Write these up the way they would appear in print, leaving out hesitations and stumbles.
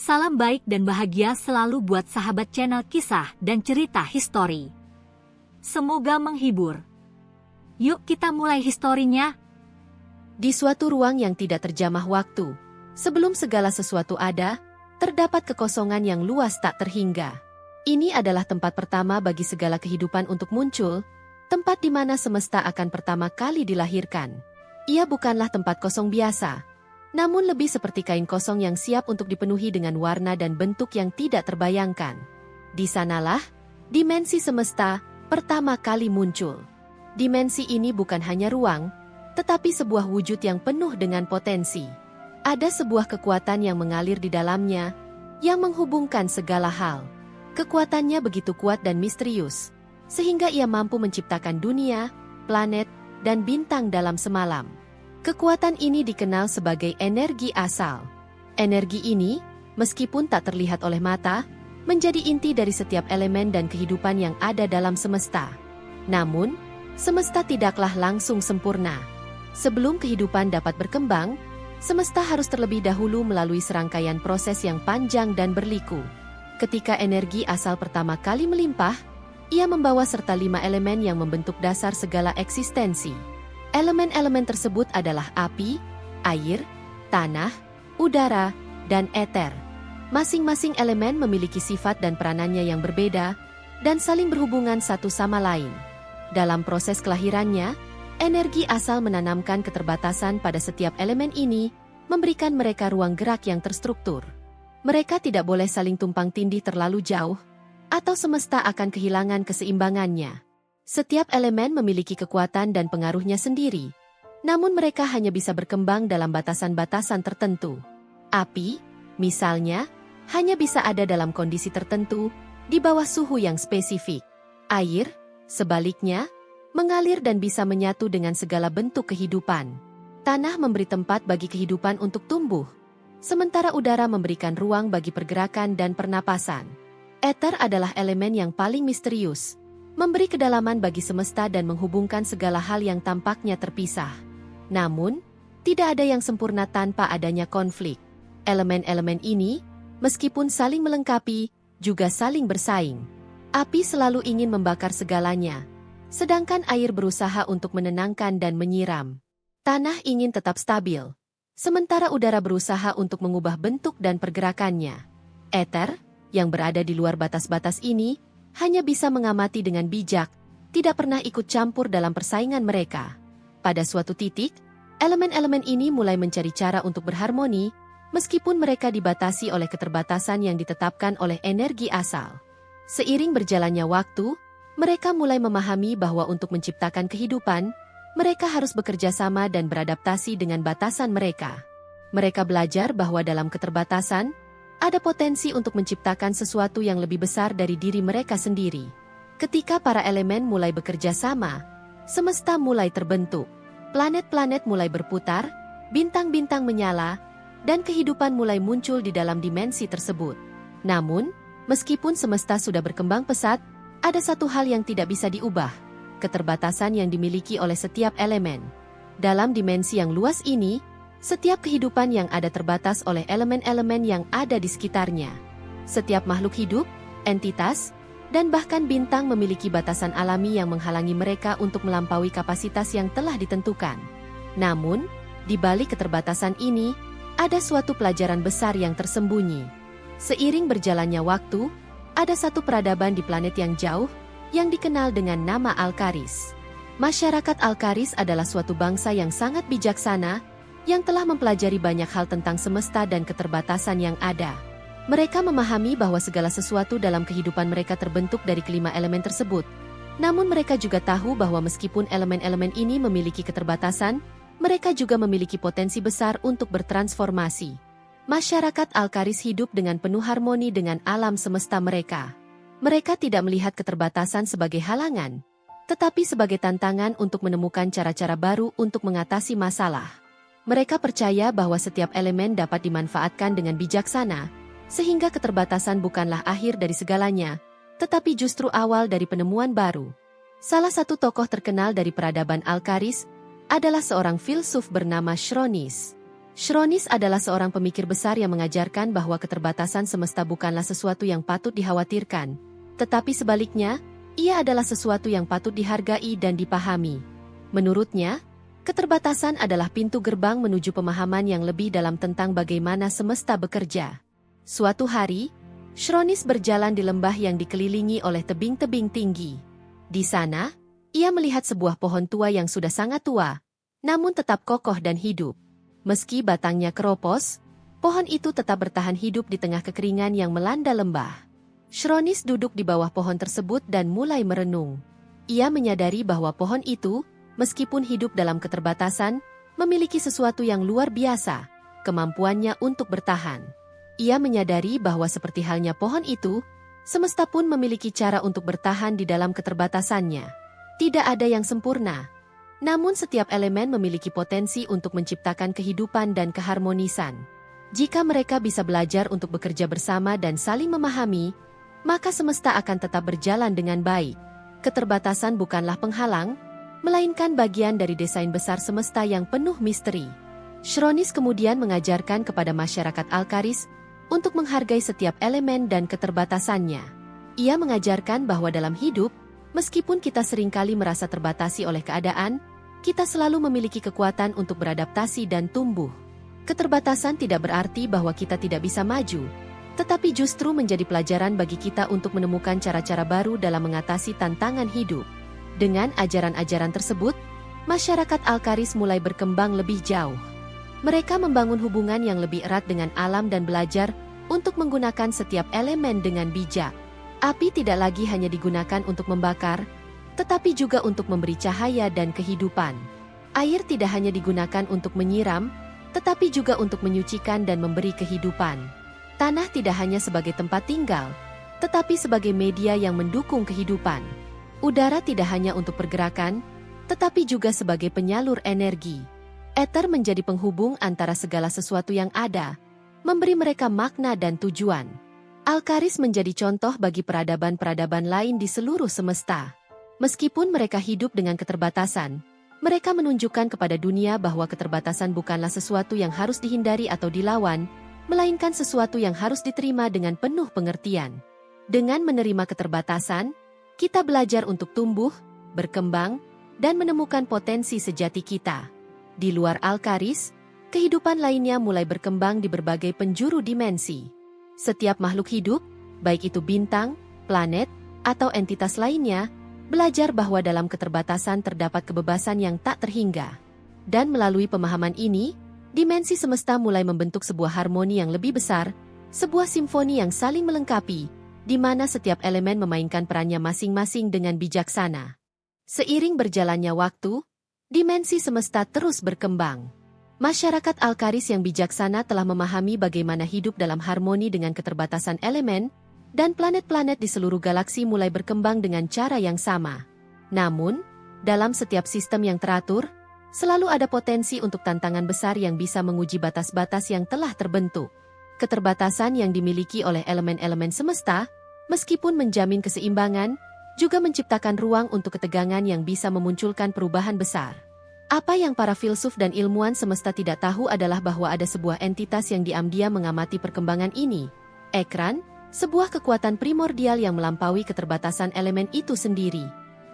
Salam baik dan bahagia selalu buat sahabat channel kisah dan cerita histori. Semoga menghibur. Yuk kita mulai historinya. Di suatu ruang yang tidak terjamah waktu, sebelum segala sesuatu ada, terdapat kekosongan yang luas tak terhingga. Ini adalah tempat pertama bagi segala kehidupan untuk muncul, tempat di mana semesta akan pertama kali dilahirkan. Ia bukanlah tempat kosong biasa, namun lebih seperti kain kosong yang siap untuk dipenuhi dengan warna dan bentuk yang tidak terbayangkan. Di sanalah, dimensi semesta pertama kali muncul. Dimensi ini bukan hanya ruang, tetapi sebuah wujud yang penuh dengan potensi. Ada sebuah kekuatan yang mengalir di dalamnya, yang menghubungkan segala hal. Kekuatannya begitu kuat dan misterius, sehingga ia mampu menciptakan dunia, planet, dan bintang dalam semalam. Kekuatan ini dikenal sebagai energi asal. Energi ini, meskipun tak terlihat oleh mata, menjadi inti dari setiap elemen dan kehidupan yang ada dalam semesta. Namun, semesta tidaklah langsung sempurna. Sebelum kehidupan dapat berkembang, semesta harus terlebih dahulu melalui serangkaian proses yang panjang dan berliku. Ketika energi asal pertama kali melimpah, ia membawa serta 5 elemen yang membentuk dasar segala eksistensi. Elemen-elemen tersebut adalah api, air, tanah, udara, dan eter. Masing-masing elemen memiliki sifat dan peranannya yang berbeda, dan saling berhubungan satu sama lain. Dalam proses kelahirannya, energi asal menanamkan keterbatasan pada setiap elemen ini, memberikan mereka ruang gerak yang terstruktur. Mereka tidak boleh saling tumpang tindih terlalu jauh, atau semesta akan kehilangan keseimbangannya. Setiap elemen memiliki kekuatan dan pengaruhnya sendiri, namun mereka hanya bisa berkembang dalam batasan-batasan tertentu. Api, misalnya, hanya bisa ada dalam kondisi tertentu, di bawah suhu yang spesifik. Air, sebaliknya, mengalir dan bisa menyatu dengan segala bentuk kehidupan. Tanah memberi tempat bagi kehidupan untuk tumbuh, sementara udara memberikan ruang bagi pergerakan dan pernapasan. Eter adalah elemen yang paling misterius, memberi kedalaman bagi semesta dan menghubungkan segala hal yang tampaknya terpisah. Namun, tidak ada yang sempurna tanpa adanya konflik. Elemen-elemen ini, meskipun saling melengkapi, juga saling bersaing. Api selalu ingin membakar segalanya, sedangkan air berusaha untuk menenangkan dan menyiram. Tanah ingin tetap stabil, sementara udara berusaha untuk mengubah bentuk dan pergerakannya. Eter, yang berada di luar batas-batas ini, hanya bisa mengamati dengan bijak, tidak pernah ikut campur dalam persaingan mereka. Pada suatu titik, elemen-elemen ini mulai mencari cara untuk berharmoni, meskipun mereka dibatasi oleh keterbatasan yang ditetapkan oleh energi asal. Seiring berjalannya waktu, mereka mulai memahami bahwa untuk menciptakan kehidupan, mereka harus bekerja sama dan beradaptasi dengan batasan mereka. Mereka belajar bahwa dalam keterbatasan, ada potensi untuk menciptakan sesuatu yang lebih besar dari diri mereka sendiri. Ketika para elemen mulai bekerja sama, semesta mulai terbentuk, planet-planet mulai berputar, bintang-bintang menyala, dan kehidupan mulai muncul di dalam dimensi tersebut. Namun, meskipun semesta sudah berkembang pesat, ada satu hal yang tidak bisa diubah, keterbatasan yang dimiliki oleh setiap elemen. Dalam dimensi yang luas ini, setiap kehidupan yang ada terbatas oleh elemen-elemen yang ada di sekitarnya. Setiap makhluk hidup, entitas, dan bahkan bintang memiliki batasan alami yang menghalangi mereka untuk melampaui kapasitas yang telah ditentukan. Namun, di balik keterbatasan ini, ada suatu pelajaran besar yang tersembunyi. Seiring berjalannya waktu, ada satu peradaban di planet yang jauh, yang dikenal dengan nama Alkaris. Masyarakat Alkaris adalah suatu bangsa yang sangat bijaksana, yang telah mempelajari banyak hal tentang semesta dan keterbatasan yang ada. Mereka memahami bahwa segala sesuatu dalam kehidupan mereka terbentuk dari kelima elemen tersebut. Namun mereka juga tahu bahwa meskipun elemen-elemen ini memiliki keterbatasan, mereka juga memiliki potensi besar untuk bertransformasi. Masyarakat Alkaris hidup dengan penuh harmoni dengan alam semesta mereka. Mereka tidak melihat keterbatasan sebagai halangan, tetapi sebagai tantangan untuk menemukan cara-cara baru untuk mengatasi masalah. Mereka percaya bahwa setiap elemen dapat dimanfaatkan dengan bijaksana, sehingga keterbatasan bukanlah akhir dari segalanya, tetapi justru awal dari penemuan baru. Salah satu tokoh terkenal dari peradaban Alkaris adalah seorang filsuf bernama Chronis. Shronis adalah seorang pemikir besar yang mengajarkan bahwa keterbatasan semesta bukanlah sesuatu yang patut dikhawatirkan, tetapi sebaliknya, ia adalah sesuatu yang patut dihargai dan dipahami. Menurutnya, keterbatasan adalah pintu gerbang menuju pemahaman yang lebih dalam tentang bagaimana semesta bekerja. Suatu hari, Shronis berjalan di lembah yang dikelilingi oleh tebing-tebing tinggi. Di sana, ia melihat sebuah pohon tua yang sudah sangat tua, namun tetap kokoh dan hidup. Meski batangnya keropos, pohon itu tetap bertahan hidup di tengah kekeringan yang melanda lembah. Shronis duduk di bawah pohon tersebut dan mulai merenung. Ia menyadari bahwa pohon itu, meskipun hidup dalam keterbatasan, memiliki sesuatu yang luar biasa, kemampuannya untuk bertahan. Ia menyadari bahwa seperti halnya pohon itu, semesta pun memiliki cara untuk bertahan di dalam keterbatasannya. Tidak ada yang sempurna. Namun setiap elemen memiliki potensi untuk menciptakan kehidupan dan keharmonisan. Jika mereka bisa belajar untuk bekerja bersama dan saling memahami, maka semesta akan tetap berjalan dengan baik. Keterbatasan bukanlah penghalang, melainkan bagian dari desain besar semesta yang penuh misteri. Shronis kemudian mengajarkan kepada masyarakat Alkaris untuk menghargai setiap elemen dan keterbatasannya. Ia mengajarkan bahwa dalam hidup, meskipun kita seringkali merasa terbatasi oleh keadaan, kita selalu memiliki kekuatan untuk beradaptasi dan tumbuh. Keterbatasan tidak berarti bahwa kita tidak bisa maju, tetapi justru menjadi pelajaran bagi kita untuk menemukan cara-cara baru dalam mengatasi tantangan hidup. Dengan ajaran-ajaran tersebut, masyarakat Alkaris mulai berkembang lebih jauh. Mereka membangun hubungan yang lebih erat dengan alam dan belajar untuk menggunakan setiap elemen dengan bijak. Api tidak lagi hanya digunakan untuk membakar, tetapi juga untuk memberi cahaya dan kehidupan. Air tidak hanya digunakan untuk menyiram, tetapi juga untuk menyucikan dan memberi kehidupan. Tanah tidak hanya sebagai tempat tinggal, tetapi sebagai media yang mendukung kehidupan. Udara tidak hanya untuk pergerakan, tetapi juga sebagai penyalur energi. Ether menjadi penghubung antara segala sesuatu yang ada, memberi mereka makna dan tujuan. Alkaris menjadi contoh bagi peradaban-peradaban lain di seluruh semesta. Meskipun mereka hidup dengan keterbatasan, mereka menunjukkan kepada dunia bahwa keterbatasan bukanlah sesuatu yang harus dihindari atau dilawan, melainkan sesuatu yang harus diterima dengan penuh pengertian. Dengan menerima keterbatasan, kita belajar untuk tumbuh, berkembang, dan menemukan potensi sejati kita. Di luar Alkaris, kehidupan lainnya mulai berkembang di berbagai penjuru dimensi. Setiap makhluk hidup, baik itu bintang, planet, atau entitas lainnya, belajar bahwa dalam keterbatasan terdapat kebebasan yang tak terhingga. Dan melalui pemahaman ini, dimensi semesta mulai membentuk sebuah harmoni yang lebih besar, sebuah simfoni yang saling melengkapi, di mana setiap elemen memainkan perannya masing-masing dengan bijaksana. Seiring berjalannya waktu, dimensi semesta terus berkembang. Masyarakat Alkaris yang bijaksana telah memahami bagaimana hidup dalam harmoni dengan keterbatasan elemen, dan planet-planet di seluruh galaksi mulai berkembang dengan cara yang sama. Namun, dalam setiap sistem yang teratur, selalu ada potensi untuk tantangan besar yang bisa menguji batas-batas yang telah terbentuk. Keterbatasan yang dimiliki oleh elemen-elemen semesta, meskipun menjamin keseimbangan, juga menciptakan ruang untuk ketegangan yang bisa memunculkan perubahan besar. Apa yang para filsuf dan ilmuwan semesta tidak tahu adalah bahwa ada sebuah entitas yang diam-diam mengamati perkembangan ini. Ekran, sebuah kekuatan primordial yang melampaui keterbatasan elemen itu sendiri.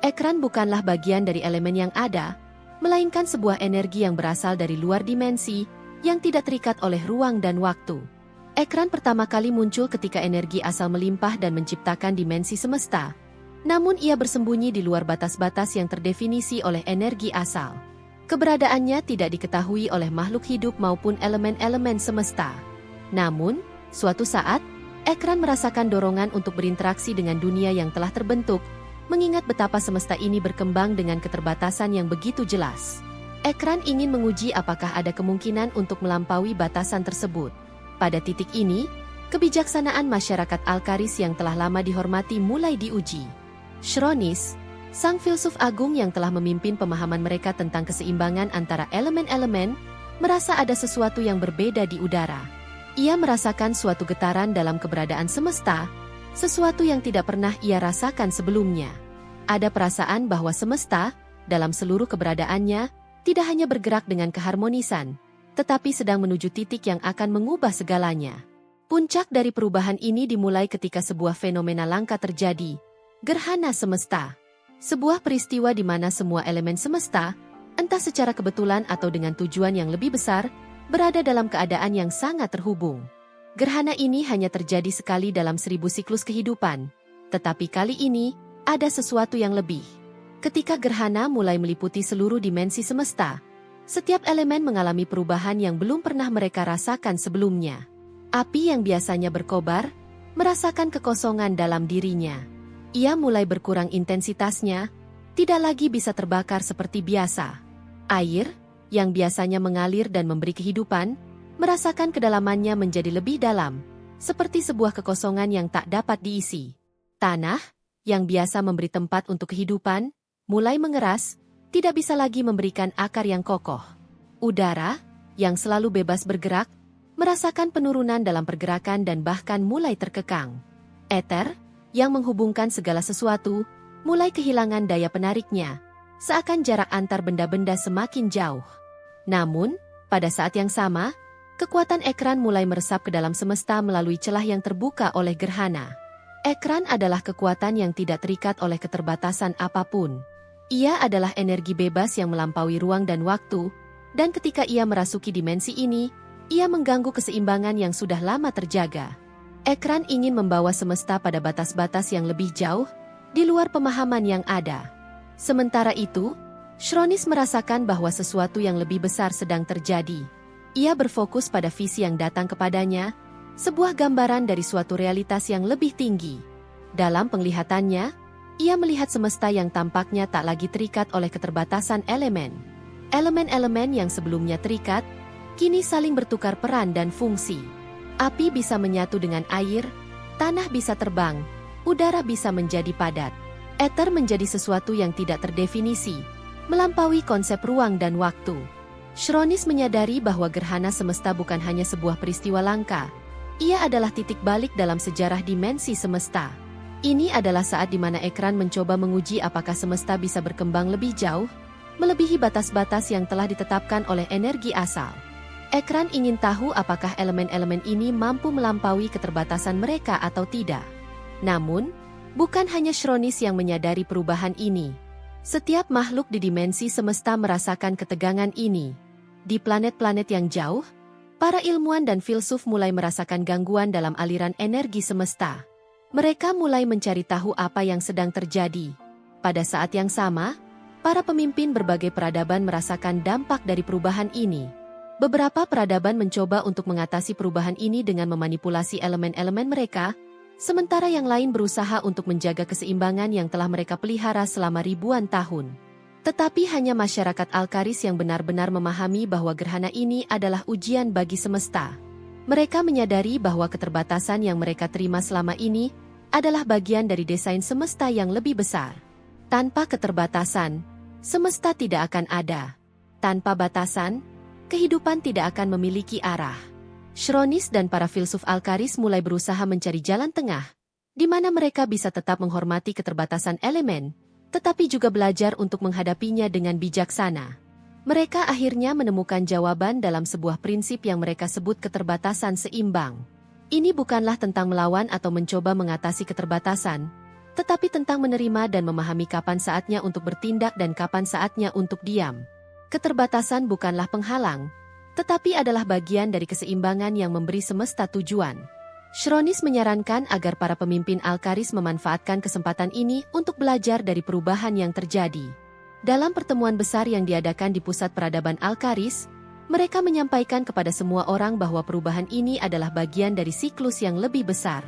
Ekran bukanlah bagian dari elemen yang ada, melainkan sebuah energi yang berasal dari luar dimensi, yang tidak terikat oleh ruang dan waktu. Ekran pertama kali muncul ketika energi asal melimpah dan menciptakan dimensi semesta. Namun ia bersembunyi di luar batas-batas yang terdefinisi oleh energi asal. Keberadaannya tidak diketahui oleh makhluk hidup maupun elemen-elemen semesta. Namun, suatu saat, Ekran merasakan dorongan untuk berinteraksi dengan dunia yang telah terbentuk, mengingat betapa semesta ini berkembang dengan keterbatasan yang begitu jelas. Ekran ingin menguji apakah ada kemungkinan untuk melampaui batasan tersebut. Pada titik ini, kebijaksanaan masyarakat Alkaris yang telah lama dihormati mulai diuji. Shronis, sang filsuf agung yang telah memimpin pemahaman mereka tentang keseimbangan antara elemen-elemen, merasa ada sesuatu yang berbeda di udara. Ia merasakan suatu getaran dalam keberadaan semesta, sesuatu yang tidak pernah ia rasakan sebelumnya. Ada perasaan bahwa semesta, dalam seluruh keberadaannya, tidak hanya bergerak dengan keharmonisan, tetapi sedang menuju titik yang akan mengubah segalanya. Puncak dari perubahan ini dimulai ketika sebuah fenomena langka terjadi, gerhana semesta. Sebuah peristiwa di mana semua elemen semesta, entah secara kebetulan atau dengan tujuan yang lebih besar, berada dalam keadaan yang sangat terhubung. Gerhana ini hanya terjadi sekali dalam 1000 siklus kehidupan, tetapi kali ini, ada sesuatu yang lebih. Ketika gerhana mulai meliputi seluruh dimensi semesta, setiap elemen mengalami perubahan yang belum pernah mereka rasakan sebelumnya. Api yang biasanya berkobar, merasakan kekosongan dalam dirinya. Ia mulai berkurang intensitasnya, tidak lagi bisa terbakar seperti biasa. Air, yang biasanya mengalir dan memberi kehidupan, merasakan kedalamannya menjadi lebih dalam, seperti sebuah kekosongan yang tak dapat diisi. Tanah, yang biasa memberi tempat untuk kehidupan, mulai mengeras, tidak bisa lagi memberikan akar yang kokoh. Udara, yang selalu bebas bergerak, merasakan penurunan dalam pergerakan dan bahkan mulai terkekang. Eter, yang menghubungkan segala sesuatu, mulai kehilangan daya penariknya, seakan jarak antar benda-benda semakin jauh. Namun, pada saat yang sama, kekuatan ekran mulai meresap ke dalam semesta melalui celah yang terbuka oleh gerhana. Ekran adalah kekuatan yang tidak terikat oleh keterbatasan apapun. Ia adalah energi bebas yang melampaui ruang dan waktu, dan ketika ia merasuki dimensi ini, ia mengganggu keseimbangan yang sudah lama terjaga. Ekran ingin membawa semesta pada batas-batas yang lebih jauh, di luar pemahaman yang ada. Sementara itu, Shronis merasakan bahwa sesuatu yang lebih besar sedang terjadi. Ia berfokus pada visi yang datang kepadanya, sebuah gambaran dari suatu realitas yang lebih tinggi. Dalam penglihatannya, ia melihat semesta yang tampaknya tak lagi terikat oleh keterbatasan elemen. Elemen-elemen yang sebelumnya terikat, kini saling bertukar peran dan fungsi. Api bisa menyatu dengan air, tanah bisa terbang, udara bisa menjadi padat. Eter menjadi sesuatu yang tidak terdefinisi, melampaui konsep ruang dan waktu. Shronis menyadari bahwa gerhana semesta bukan hanya sebuah peristiwa langka. Ia adalah titik balik dalam sejarah dimensi semesta. Ini adalah saat di mana ekran mencoba menguji apakah semesta bisa berkembang lebih jauh, melebihi batas-batas yang telah ditetapkan oleh energi asal. Ekran ingin tahu apakah elemen-elemen ini mampu melampaui keterbatasan mereka atau tidak. Namun, bukan hanya Shronis yang menyadari perubahan ini. Setiap makhluk di dimensi semesta merasakan ketegangan ini. Di planet-planet yang jauh, para ilmuwan dan filsuf mulai merasakan gangguan dalam aliran energi semesta. Mereka mulai mencari tahu apa yang sedang terjadi. Pada saat yang sama, para pemimpin berbagai peradaban merasakan dampak dari perubahan ini. Beberapa peradaban mencoba untuk mengatasi perubahan ini dengan memanipulasi elemen-elemen mereka, sementara yang lain berusaha untuk menjaga keseimbangan yang telah mereka pelihara selama ribuan tahun. Tetapi hanya masyarakat Alkaris yang benar-benar memahami bahwa gerhana ini adalah ujian bagi semesta. Mereka menyadari bahwa keterbatasan yang mereka terima selama ini adalah bagian dari desain semesta yang lebih besar. Tanpa keterbatasan, semesta tidak akan ada. Tanpa batasan, kehidupan tidak akan memiliki arah. Shronis dan para filsuf Alkaris mulai berusaha mencari jalan tengah, di mana mereka bisa tetap menghormati keterbatasan elemen, tetapi juga belajar untuk menghadapinya dengan bijaksana. Mereka akhirnya menemukan jawaban dalam sebuah prinsip yang mereka sebut keterbatasan seimbang. Ini bukanlah tentang melawan atau mencoba mengatasi keterbatasan, tetapi tentang menerima dan memahami kapan saatnya untuk bertindak dan kapan saatnya untuk diam. Keterbatasan bukanlah penghalang, tetapi adalah bagian dari keseimbangan yang memberi semesta tujuan. Shronis menyarankan agar para pemimpin Alkaris memanfaatkan kesempatan ini untuk belajar dari perubahan yang terjadi. Dalam pertemuan besar yang diadakan di pusat peradaban Alkaris, mereka menyampaikan kepada semua orang bahwa perubahan ini adalah bagian dari siklus yang lebih besar.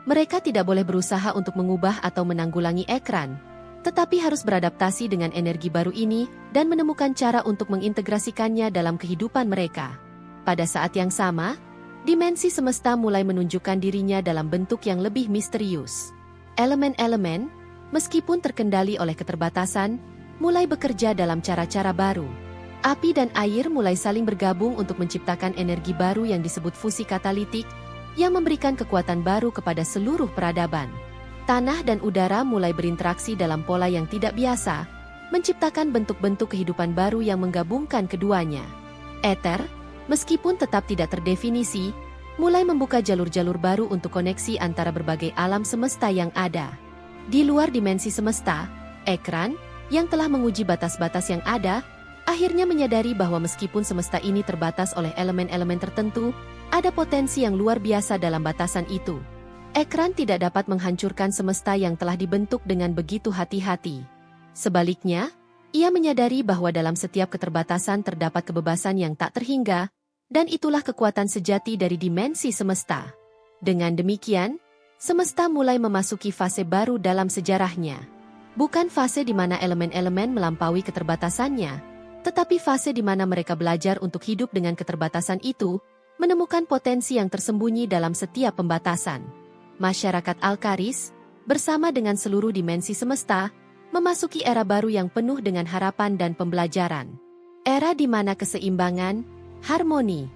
Mereka tidak boleh berusaha untuk mengubah atau menanggulangi ekran, tetapi harus beradaptasi dengan energi baru ini dan menemukan cara untuk mengintegrasikannya dalam kehidupan mereka. Pada saat yang sama, dimensi semesta mulai menunjukkan dirinya dalam bentuk yang lebih misterius. Elemen-elemen, meskipun terkendali oleh keterbatasan, mulai bekerja dalam cara-cara baru. Api dan air mulai saling bergabung untuk menciptakan energi baru yang disebut fusi katalitik, yang memberikan kekuatan baru kepada seluruh peradaban. Tanah dan udara mulai berinteraksi dalam pola yang tidak biasa, menciptakan bentuk-bentuk kehidupan baru yang menggabungkan keduanya. Eter, meskipun tetap tidak terdefinisi, mulai membuka jalur-jalur baru untuk koneksi antara berbagai alam semesta yang ada. Di luar dimensi semesta, Ekran, yang telah menguji batas-batas yang ada, akhirnya menyadari bahwa meskipun semesta ini terbatas oleh elemen-elemen tertentu, ada potensi yang luar biasa dalam batasan itu. Ekran tidak dapat menghancurkan semesta yang telah dibentuk dengan begitu hati-hati. Sebaliknya, ia menyadari bahwa dalam setiap keterbatasan terdapat kebebasan yang tak terhingga, dan itulah kekuatan sejati dari dimensi semesta. Dengan demikian, semesta mulai memasuki fase baru dalam sejarahnya. Bukan fase di mana elemen-elemen melampaui keterbatasannya, tetapi fase di mana mereka belajar untuk hidup dengan keterbatasan itu, menemukan potensi yang tersembunyi dalam setiap pembatasan. Masyarakat Alkaris, bersama dengan seluruh dimensi semesta, memasuki era baru yang penuh dengan harapan dan pembelajaran. Era di mana keseimbangan, harmoni,